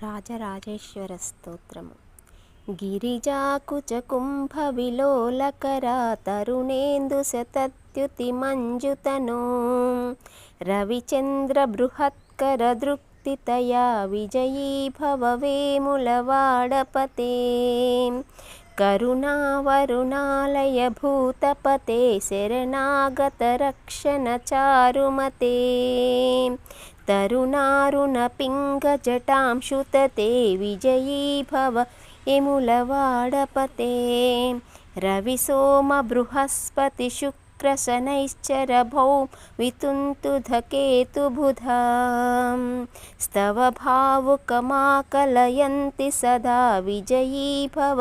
రాజరాజేశ్వర స్తోత్రము. గిరిజాకుచకుంభవిలోలకరా తరుణేందు శతద్యుతిమంజుతనో రవిచంద్ర బృహత్కర దృక్తితయా విజయీ భవ వేములవాడపతే కరుణావరుణాలయ భూతపతే శరణాగత రక్షణ చారుమతే తరుణారుణ పింగ జటాంశుతతే విజయీ భవ ఎములవాడపతే రవి సోమ బృహస్పతి శుక్ర శనైశ్చర భౌమ వితుంతుధకేతు బుధా స్తవ భావుకమాకలయంతి సదా విజయీ భవ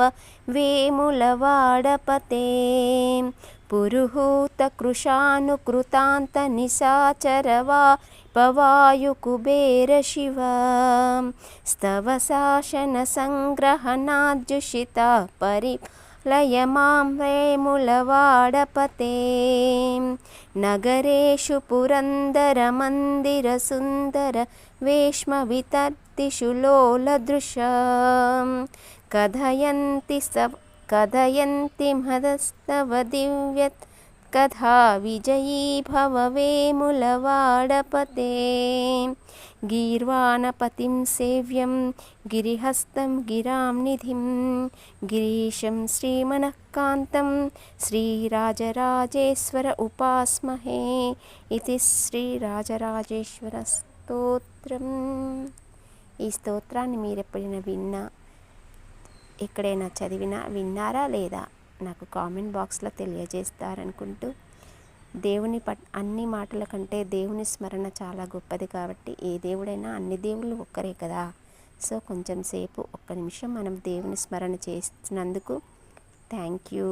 వేములవాడపతే పురుహూత కృశానుకృతాంత నిశాచరవా పవాయు కుబేర శివ స్తవ శాసన సంగ్రహణాద్యుషిత పరిలయ మాం వేములవాడపతే నగరేషు పురందర మందిర సుందర వేష్మ వితర్తిషు లోలదృశం కథయంతి మహస్తవ దివ్యత్ కథా విజయీ భవ వేములవాడపతే గీర్వాణపతిం సేవ్యం గిరిహస్తం గిరాం నిధిం గిరీశం శ్రీమనఃకాంతం శ్రీరాజరాజేశ్వర ఉపాస్మహే ఇది శ్రీరాజరాజేశ్వర స్తోత్రం. ఈ స్తోత్రాన్ని మీరెప్పుడైనా ఎక్కడైనా విన్నారా లేదా నాకు కామెంట్ బాక్స్లో తెలియజేస్తారనుకుంటూ, దేవుని అన్ని మాటల కంటే దేవుని స్మరణ చాలా గొప్పది కాబట్టి ఏ దేవుడైనా అన్ని దేవుళ్ళు ఒక్కరే కదా. సో కొంచెం సేపు ఒక్క నిమిషం మనం దేవుని స్మరణ చేసినందుకు థ్యాంక్ యూ.